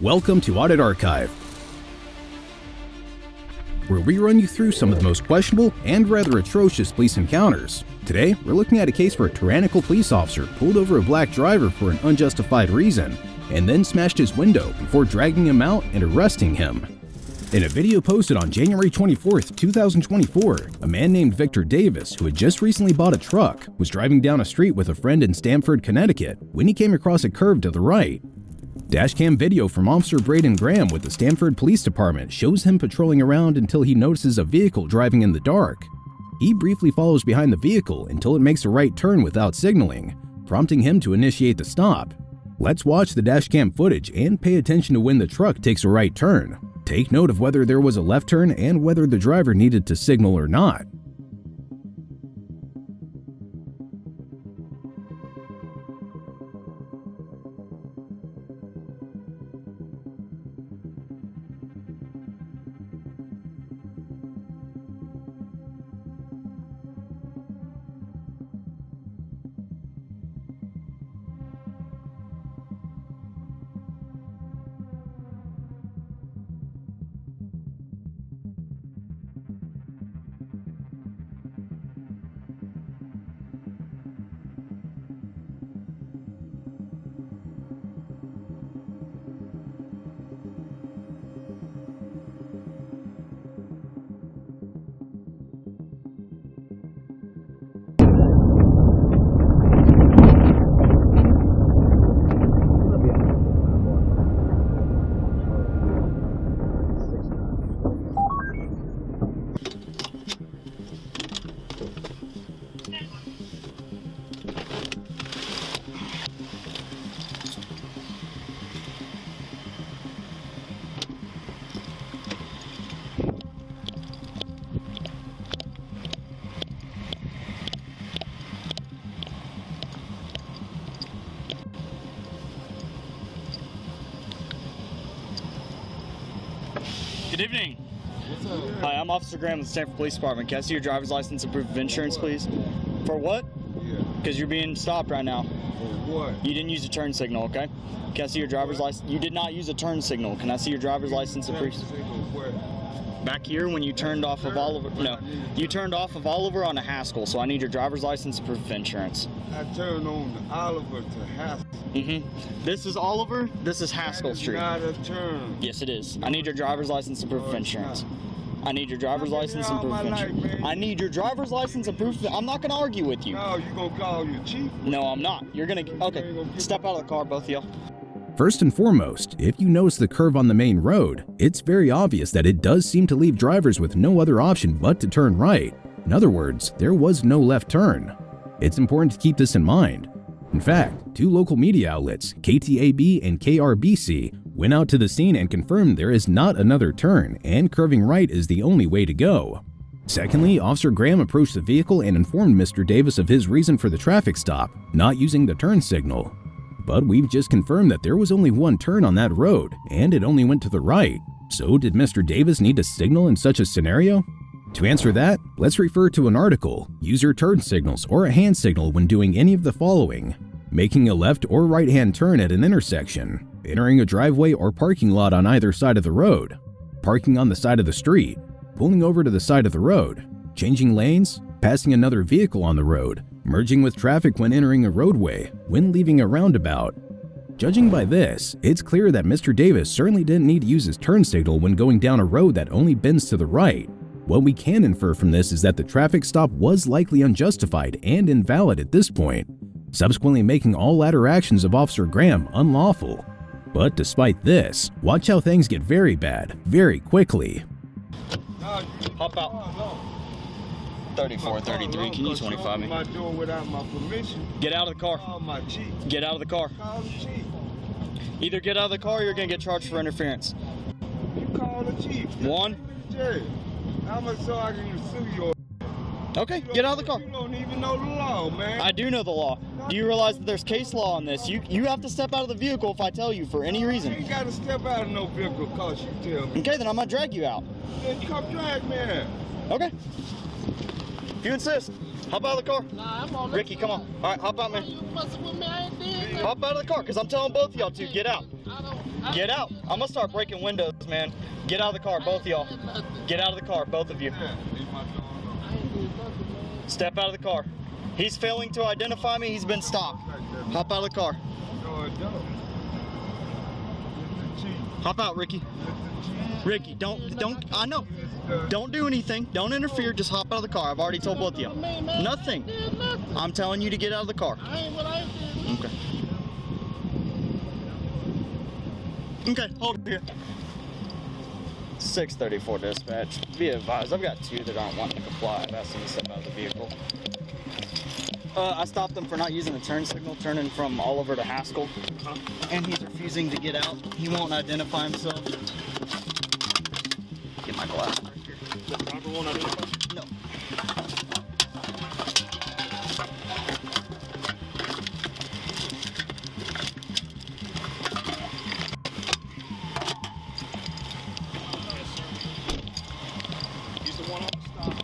Welcome to Audit Archive, where we run you through some of the most questionable and rather atrocious police encounters. Today, we're looking at a case where a tyrannical police officer pulled over a black driver for an unjustified reason, and then smashed his window before dragging him out and arresting him. In a video posted on January 24th, 2024, a man named Victor Davis, who had just recently bought a truck, was driving down a street with a friend in Stamford, Connecticut, when he came across a curve to the right. Dashcam video from Officer Braden Graham with the Stamford Police Department shows him patrolling around until he notices a vehicle driving in the dark. He briefly follows behind the vehicle until it makes a right turn without signaling, prompting him to initiate the stop. Let's watch the dashcam footage and pay attention to when the truck takes a right turn. Take note of whether there was a left turn and whether the driver needed to signal or not. Good evening. What's up? Hi, I'm Officer Graham with the Stamford Police Department. Can I see your driver's license and proof of insurance, please? For what? Yeah. Because you're being stopped right now. For what? You didn't use a turn signal, okay? Can I see your driver's license? You did not use a turn signal. Can I see your driver's license and proof? Back here when you turned off of Oliver. No, you turned off of Oliver on a Haskell, so I need your driver's license and proof of insurance. I turned on the Oliver to Haskell. This is Oliver, this is Haskell Street. Not a turn. Yes, it is. I need your driver's license and proof of insurance. I need your driver's license and proof of insurance. I need your driver's license and proof of... I'm not going to argue with you. No, you going to call your chief? No, I'm not. You're going to... Okay, step out of the car, both of y'all. First and foremost, if you notice the curve on the main road, it's very obvious that it does seem to leave drivers with no other option but to turn right. In other words, there was no left turn. It's important to keep this in mind. In fact, two local media outlets, KTAB and KRBC, went out to the scene and confirmed there is not another turn and curving right is the only way to go. Secondly, Officer Graham approached the vehicle and informed Mr. Davis of his reason for the traffic stop, not using the turn signal. But we've just confirmed that there was only one turn on that road, and it only went to the right. So did Mr. Davis need to signal in such a scenario? To answer that, let's refer to an article. Use your turn signals or a hand signal when doing any of the following: making a left or right-hand turn at an intersection, entering a driveway or parking lot on either side of the road, parking on the side of the street, pulling over to the side of the road, changing lanes, passing another vehicle on the road, merging with traffic when entering a roadway, when leaving a roundabout. Judging by this, it's clear that Mr. Davis certainly didn't need to use his turn signal when going down a road that only bends to the right. What we can infer from this is that the traffic stop was likely unjustified and invalid at this point, subsequently making all latter actions of Officer Graham unlawful. But despite this, watch how things get very bad, very quickly. Hop out. 34, 33, can you 25 me? My door without my permission. Get out of the car. Call my chief. Get out of the car. Call the chief. Either get out of the car or you're going to get charged for interference. You call the chief. One. Jerry, how much so I can sue your... Okay, get out of the car. You don't even know the law, man. I do know the law. Do you realize that there's case law on this? You have to step out of the vehicle if I tell you for any reason. You ain't got to step out of no vehicle because you tell me. Okay, then I'm going to drag you out. Then come drag me out. Okay. If you insist. Hop out of the car. Nah, I'm on Ricky, come on. All right, hop out, man. You messing with me? I ain't did nothing. Hop out of the car, because I'm telling both of y'all to get out. I don't. Get out. I'm gonna start breaking windows, man. Get out of the car, both of y'all. Get out of the car, both of you. Step out of the car. He's failing to identify me. He's been stopped. Hop out of the car. Hop out, Ricky. Ricky, don't, I know. Don't do anything. Don't interfere. Just hop out of the car. I've already told both of you. Nothing. I'm telling you to get out of the car. Okay. Okay, hold here. 634 dispatch. Be advised, I've got 2 that aren't wanting to comply. I've asked them to step out of the vehicle. I stopped them for not using the turn signal, turning from Oliver to Haskell. And he's refusing to get out. He won't identify himself. Get my glass right here. The driver won't identify? No. He's the one on the stop.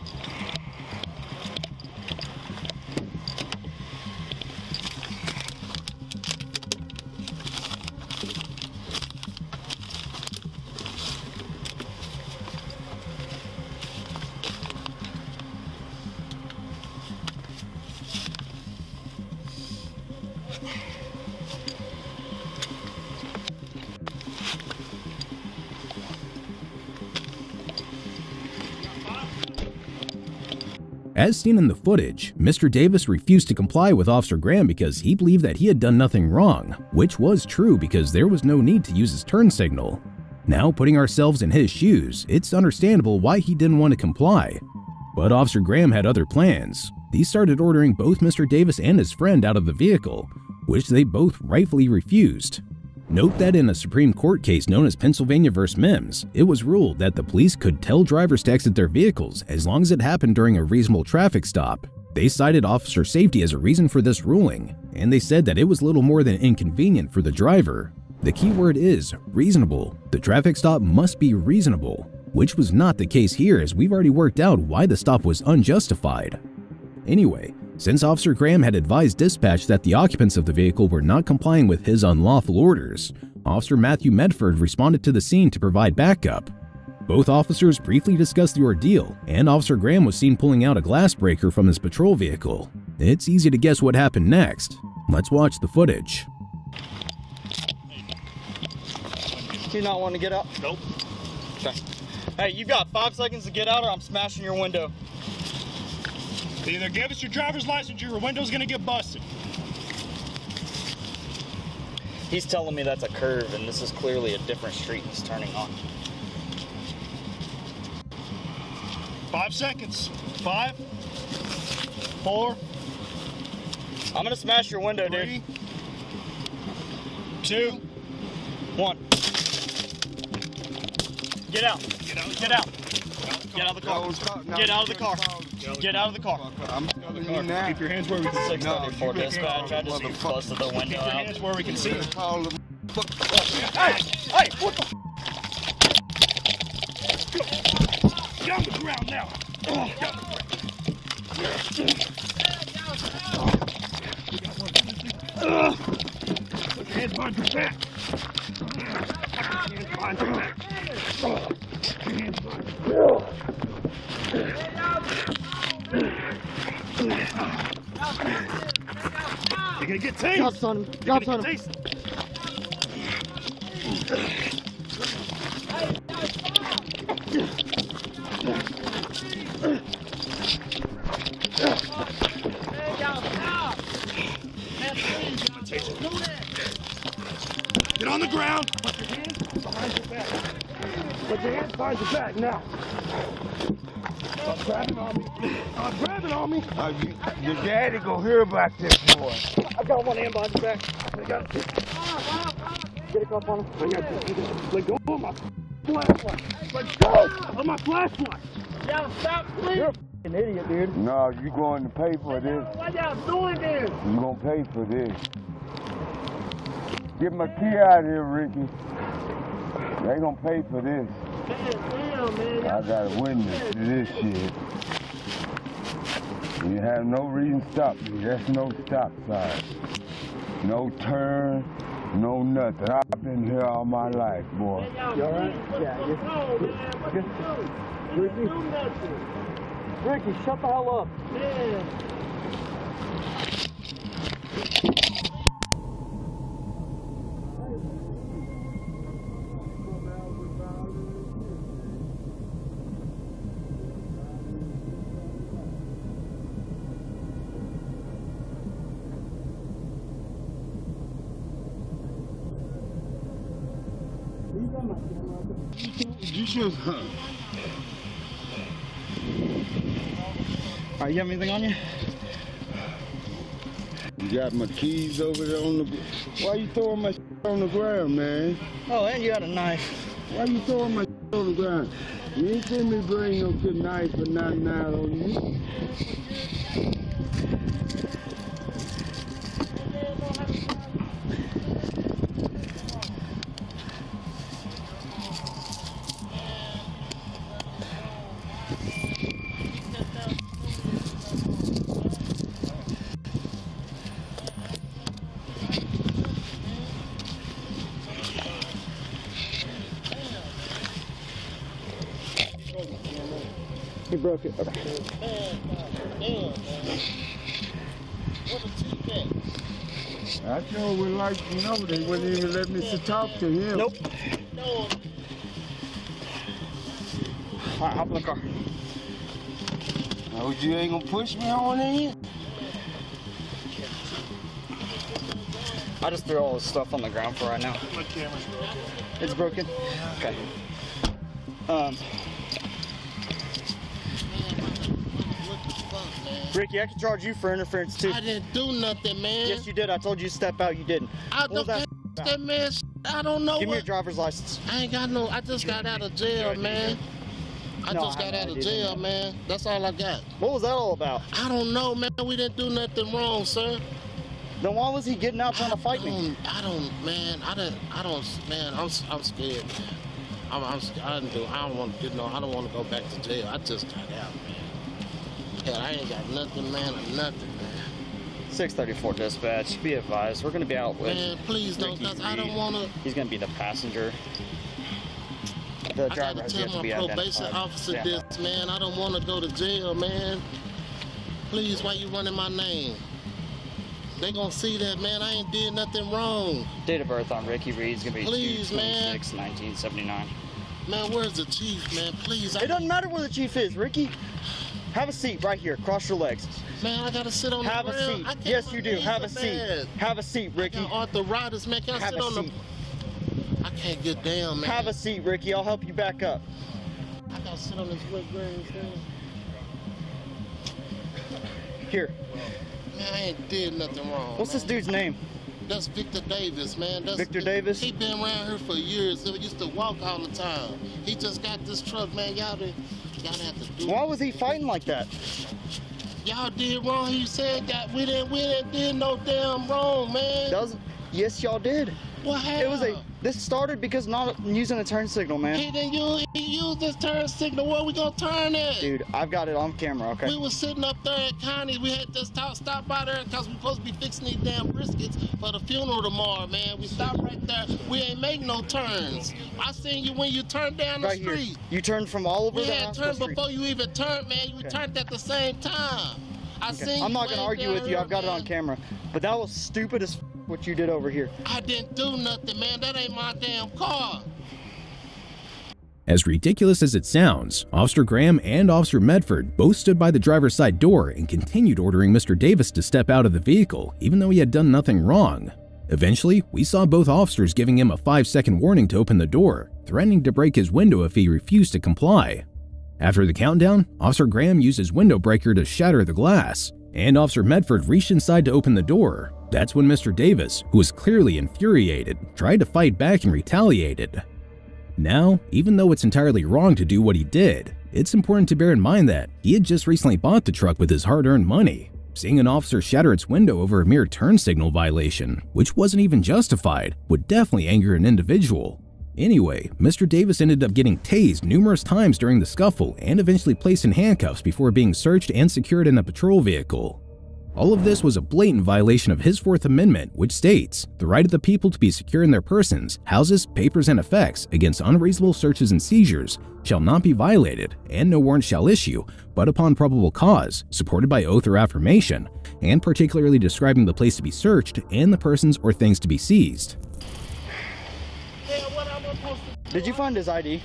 As seen in the footage, Mr. Davis refused to comply with Officer Graham because he believed that he had done nothing wrong, which was true because there was no need to use his turn signal. Now, putting ourselves in his shoes, it's understandable why he didn't want to comply. But Officer Graham had other plans. He started ordering both Mr. Davis and his friend out of the vehicle, which they both rightfully refused. Note that in a Supreme Court case known as Pennsylvania v. Mims, it was ruled that the police could tell drivers to exit their vehicles as long as it happened during a reasonable traffic stop. They cited officer safety as a reason for this ruling, and they said that it was little more than inconvenient for the driver. The key word is reasonable. The traffic stop must be reasonable, which was not the case here as we've already worked out why the stop was unjustified. Anyway, since Officer Graham had advised dispatch that the occupants of the vehicle were not complying with his unlawful orders, Officer Matthew Medford responded to the scene to provide backup. Both officers briefly discussed the ordeal, and Officer Graham was seen pulling out a glass breaker from his patrol vehicle. It's easy to guess what happened next. Let's watch the footage. Do you not want to get out? Nope. Okay. Hey, you've got 5 seconds to get out or I'm smashing your window. Either give us your driver's license or your window's gonna get busted. He's telling me that's a curve and this is clearly a different street he's turning on. 5 seconds. 5, 4. I'm gonna smash your window, 3, dude. 2, 1. Get out. Get out. Get out. Get out of the car. Get out of the car. Get out of the car. I'm telling you now. Keep your hands where we can see. 634 dispatch. I just busted the window Keep your out. hands where we can see. Call the Hey! Hey! What the? Get on the ground now. Put your hands behind your back. Put your hands behind your back. Put your hands behind your back. You're gonna get tased. Drops on him. Drops on him. Get on the ground. Put your hands behind your back. Put your hands behind your back now. Stop grabbing on me. Stop grabbing on me. Your daddy gonna hear about this, boy. I got one hand behind your back. I got it. Get it up on him. I got this. Let go of my flashlight. Let go of my flashlight. Y'all stop, please. You're an idiot, dude. No, you going to pay for this. What y'all doing this? You gonna pay for this. Get my key out of here, Ricky. They gonna pay for this. Damn, man. I got a witness to this shit. You have no reason to stop me. That's no stop sign. No turn, No, nothing. I've been here all my life, boy. You alright? Yeah. Ricky? Ricky, shut the hell up. Yeah. You should. Alright, you have anything on you? You got my keys over there on the. Why you throwing my on the ground, man? Oh, and you had a knife. Why you throwing my on the ground? You ain't seen me bring no good knife or nothing out on you. He broke it. Okay. I sure would like to know. They wouldn't even let me to talk to him. Nope. Alright, hop in the car. Oh, you ain't gonna push me on in? I just threw all this stuff on the ground for right now. My camera's broken. It's broken? Okay. Ricky, I can charge you for interference too. I didn't do nothing, man. Yes, you did. I told you to step out. You didn't. I What was don't that man. I don't know. Give me what. your driver's license. I ain't got no. I just got out of jail, man. I No, just I got have out no of idea. jail, man. That's all I got. What was that all about? I don't know, man. We didn't do nothing wrong, sir. Then why was he getting out trying to fight me? I don't, man. Man. I'm scared. I don't want to, I don't want to go back to jail. I just got out, man. Hell, I ain't got nothing, man, or nothing, man. 634 dispatch. Be advised, we're gonna be out with. Man, please don't, Ricky cause I don't Reed. want to. He's gonna be the passenger. The I driver gotta has tell yet to my be probation identified. officer Yeah. this, man. I don't want to go to jail, man. Please, why you running my name? They gonna see that, man. I ain't did nothing wrong. Date of birth on Ricky Reed's gonna be Please, man. 2/26/1979. Man, where's the chief, man? Please. It doesn't matter where the chief is, Ricky. Have a seat right here. Cross your legs. Man, I gotta sit on Have the a ground. seat. I can't, Yes, my you do. knees Have are a seat. bad. Have a seat, Ricky. I got arthritis, man. Can I Have sit a on seat. I can't get down, man. Have a seat, Ricky. I'll help you back up. I gotta sit on this wood grain thing. Here. Man, I ain't did nothing wrong. What's this man. dude's name? That's Victor Davis, man. That's Victor Davis? He been around here for years. He used to walk all the time. He just got this truck, man. Y'all have to do Why it. was he fighting like that? Y'all did wrong. He said that we didn't did no damn wrong, man. Yes, y'all did. What happened? This started because not using a turn signal, man. He didn't use. He used this turn signal. Where we gonna turn at? Dude, I've got it on camera, okay? We was sitting up there at Connie. We had to stop by there because we supposed to be fixing these damn briskets for the funeral tomorrow, man. We stopped right there. We ain't make no turns. I seen you when you turned down the Right here. street. You turned from all over We the had hospital turned street. before you even turned, man. You turned at the same time. I Okay. seen I'm you not gonna way argue down with you. there, I've got it on man. camera. But that was stupid as what you did over here. I didn't do nothing, man. That ain't my damn car. As ridiculous as it sounds, Officer Graham and Officer Medford both stood by the driver's side door and continued ordering Mr. Davis to step out of the vehicle, even though he had done nothing wrong. Eventually, we saw both officers giving him a 5-second warning to open the door, threatening to break his window if he refused to comply. After the countdown, Officer Graham used his window breaker to shatter the glass, and Officer Medford reached inside to open the door. That's when Mr. Davis, who was clearly infuriated, tried to fight back and retaliated. Now, even though it's entirely wrong to do what he did, it's important to bear in mind that he had just recently bought the truck with his hard-earned money. Seeing an officer shatter its window over a mere turn signal violation, which wasn't even justified, would definitely anger an individual. Anyway, Mr. Davis ended up getting tased numerous times during the scuffle and eventually placed in handcuffs before being searched and secured in a patrol vehicle. All of this was a blatant violation of his Fourth Amendment, which states, "The right of the people to be secure in their persons, houses, papers, and effects against unreasonable searches and seizures shall not be violated, and no warrant shall issue, but upon probable cause, supported by oath or affirmation, and particularly describing the place to be searched and the persons or things to be seized." Did you find his ID?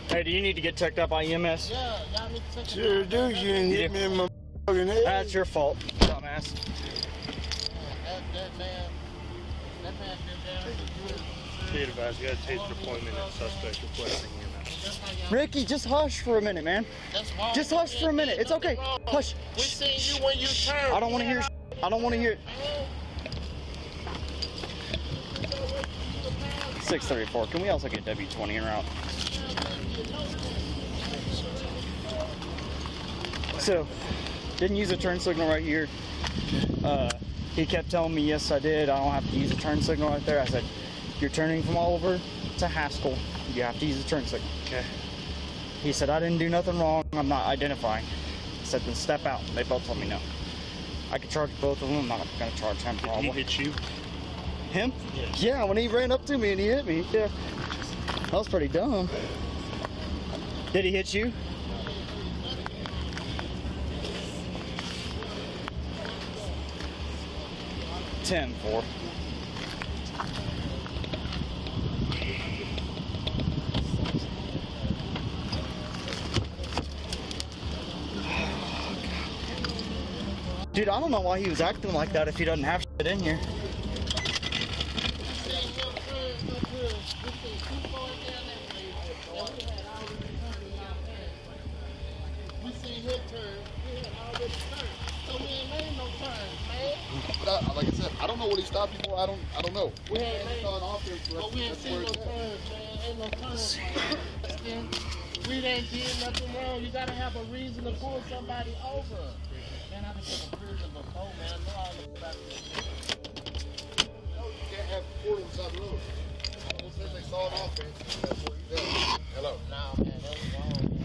Hey, do you need to get checked out by EMS? Yeah, y'all need to check Sure do. You didn't hit me in my fucking head. That's your fault, dumbass. that man been down. Be advised, you got a taser appointment and suspect requesting EMS. Ricky, just hush for a minute, man. Just hush for a minute. It's okay. Hush. We seen you when you turned. I don't want to hear. I don't want to hear it. 634. Can we also get W20 en route? So, didn't use a turn signal right here. He kept telling me, yes, I did. I don't have to use a turn signal right there. I said, you're turning from Oliver to Haskell. You have to use a turn signal. Okay. He said, I didn't do nothing wrong. I'm not identifying. I said, then step out. They both told me no. I could charge both of them. I'm not going to charge him probably. Did he hit you? Him? Yes. Yeah, when he ran up to me and he hit me. Yeah. That was pretty dumb. Did he hit you? Ten, 4. Dude, I don't know why he was acting like that if he doesn't have shit in here. But like I said, I don't know what he stopped you for. I don't know. We ain't seen no turns, man. Ain't no turns. We ain't did nothing wrong. You gotta have a reason to pull somebody over. Man, I've been in prison before, man. I know all about this. No, you can't have portal inside the road. It says they saw an offense. That's what he did. Hello. Nah, man, that was wrong.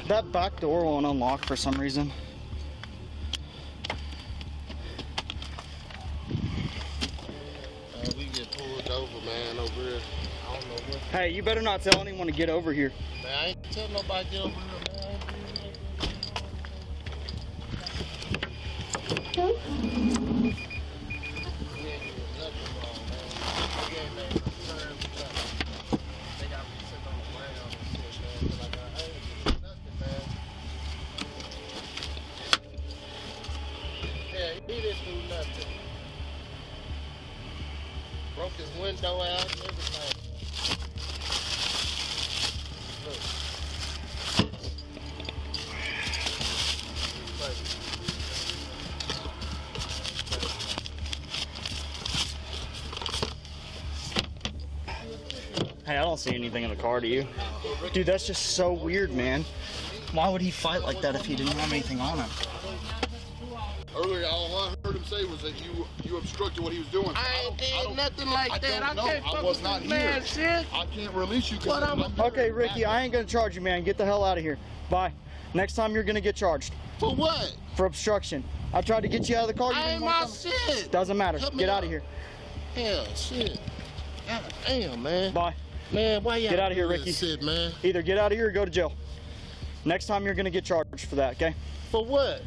That back door won't unlock for some reason. We get pulled over, man, over here. I don't know what. Hey, you better not tell anyone to get over here. Man, I ain't telling nobody to get over here, man. Broke his window out and everything. Look. Hey, I don't see anything in the car, do you? Dude, that's just so weird, man. Why would he fight like that if he didn't have anything on him? Earlier, all I heard him say was that you obstructed what he was doing. I ain't did nothing like that. I can't fuck was with not this man, here. shit. I can't release you. What I'm- Okay, Ricky, I ain't gonna charge you, man. Get the hell out of here. Bye. Next time you're gonna get charged For what? for obstruction. I tried to get you out of the car. You I didn't ain't wanna my come. shit. Doesn't matter. Cut me Get out off. of here. Hell, shit. God damn, man. Bye. Man, why y'all Get out of here, do Ricky. this shit, man? Either get out of here or go to jail. Next time you're gonna get charged for that, okay? For what?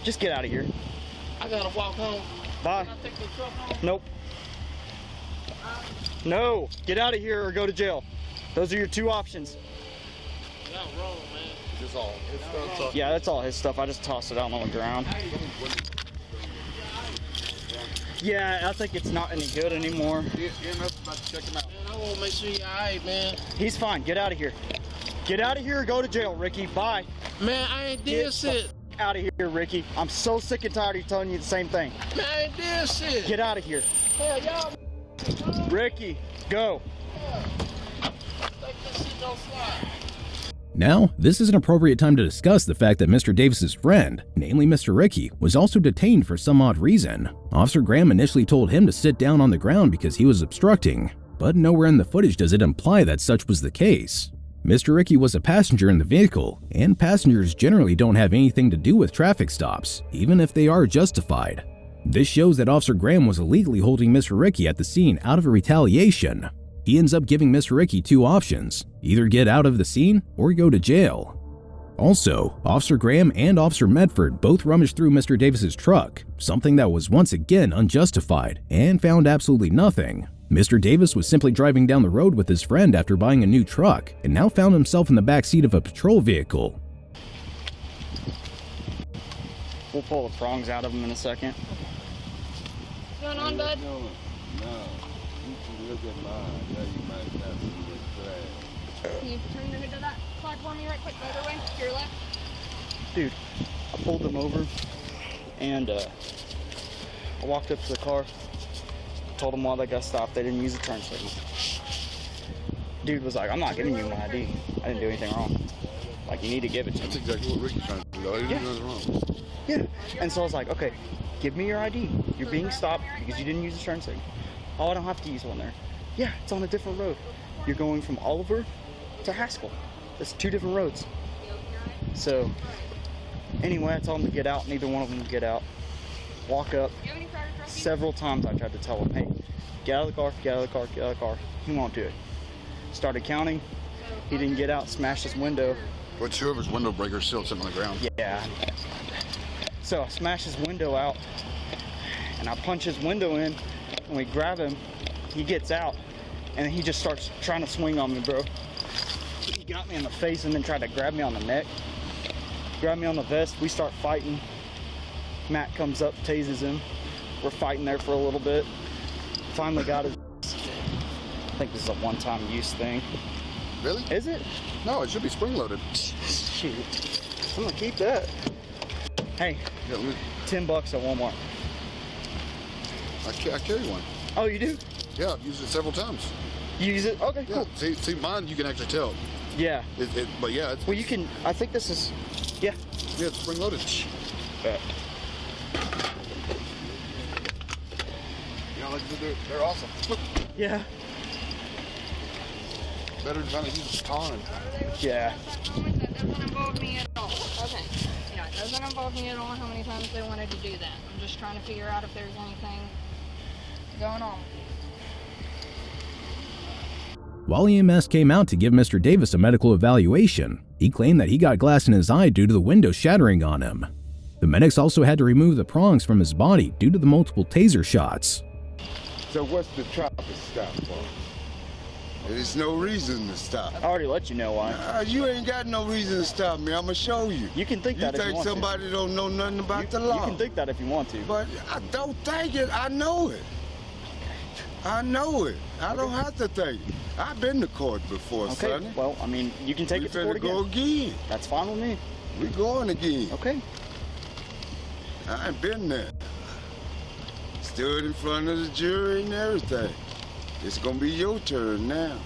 Just get out of here. I gotta walk home. Bye. Can I take the truck home? Nope. No. Get out of here or go to jail. Those are your two options. Y'all wrong, man. It's all his stuff. Yeah, that's all his stuff. I just tossed it out on the ground. Yeah, I think it's not any good anymore. EMS is about to check him out. Man, I wanna make sure you're alright, man. He's fine. Get out of here. Get out of here or go to jail, Ricky. Bye. Man, I ain't did shit. Out of here, Ricky. I'm so sick and tired of telling you the same thing. Man, I ain't did shit. Get out of here. Hell, y'all Ricky, go. think this shit don't slide. Now, this is an appropriate time to discuss the fact that Mr. Davis's friend, namely Mr. Ricky, was also detained for some odd reason. Officer Graham initially told him to sit down on the ground because he was obstructing, but nowhere in the footage does it imply that such was the case. Mr. Ricky was a passenger in the vehicle, and passengers generally don't have anything to do with traffic stops, even if they are justified. This shows that Officer Graham was illegally holding Mr. Ricky at the scene out of a retaliation. He ends up giving Mr. Ricky two options: either get out of the scene or go to jail. Also, Officer Graham and Officer Medford both rummaged through Mr. Davis's truck, something that was once again unjustified, and found absolutely nothing. Mr. Davis was simply driving down the road with his friend after buying a new truck, and now found himself in the back seat of a patrol vehicle. We'll pull the prongs out of him in a second. What's going on, bud? No. You can look at mine. Now you might have some good flag. Can you turn the hood of that car for me right quick? The other way, to your left. Dude, I pulled him over, and I walked up to the car, told them while they got stopped they didn't use a turn signal. Dude was like, I'm not giving you my ID. I didn't do anything wrong. Like, you need to give it to me. That's exactly what Ricky's trying to do. He didn't do nothing wrong. Yeah. And so I was like, okay, give me your ID. You're being stopped because you didn't use a turn signal. Oh, I don't have to use one there. Yeah, it's on a different road. You're going from Oliver to Haskell. It's two different roads. So, anyway, I told them to get out. Neither one of them would get out. Walk up. Several times I tried to tell him, hey, get out of the car, get out of the car, get out of the car. He won't do it. Started counting. He didn't get out, smashed his window. But two of his window breakers still sitting on the ground. Yeah. So I smash his window out, and I punch his window in, and we grab him. He gets out, and he just starts trying to swing on me, bro. He got me in the face and then tried to grab me on the neck. Grab me on the vest. We start fighting. Matt comes up, tases him. We're fighting there for a little bit. Finally got his. I think this is a one-time use thing. Really? Is it? No, it should be spring-loaded. Shoot. I'm gonna keep that. Hey, Yeah, $10 at Walmart. I carry one. Oh, you do? Yeah, I've used it several times. You use it? Okay, Yeah, cool. see, mine you can actually tell. Yeah. But yeah, Well, you can. I think this is. Yeah. Yeah, it's spring-loaded. Bet. You know, they're awesome. Look, Yeah. better than trying to use a baton. Yeah. That doesn't involve me at all. Okay. Yeah, it doesn't involve me at all how many times they wanted to do that. I'm just trying to figure out if there's anything going on. While EMS came out to give Mr. Davis a medical evaluation, he claimed that he got glass in his eye due to the window shattering on him. The medics also had to remove the prongs from his body due to the multiple taser shots. So what's the traffic stop for? There's no reason to stop. I already let you know why. You ain't got no reason to stop me. I'ma show you. You can think You that if you think want somebody don't know nothing to. about the law? You can think that if you want to. But I don't think it. I know it. I know it. I don't have to think it. I've been to court before, Okay. sonny. Well, I mean, you can take We it to court finna go again. again. That's fine with me. We going again. Okay. I ain't been there. Stood in front of the jury and everything. It's gonna be your turn now.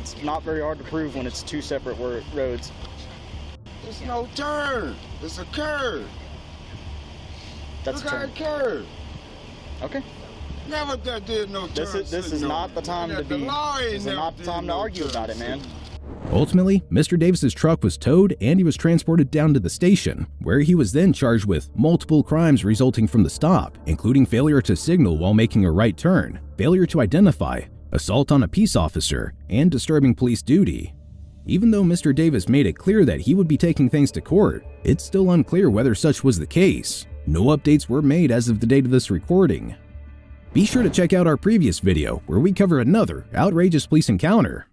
It's not very hard to prove when it's two separate roads. It's no turn. It's a curve. That's a Look how turn. it curve. Okay. Never did no turn. This is not the time to be. This is not the time to argue about it, man. Ultimately, Mr. Davis's truck was towed and he was transported down to the station, where he was then charged with multiple crimes resulting from the stop, including failure to signal while making a right turn, failure to identify, assault on a peace officer, and disturbing police duty. Even though Mr. Davis made it clear that he would be taking things to court, it's still unclear whether such was the case. No updates were made as of the date of this recording. Be sure to check out our previous video where we cover another outrageous police encounter.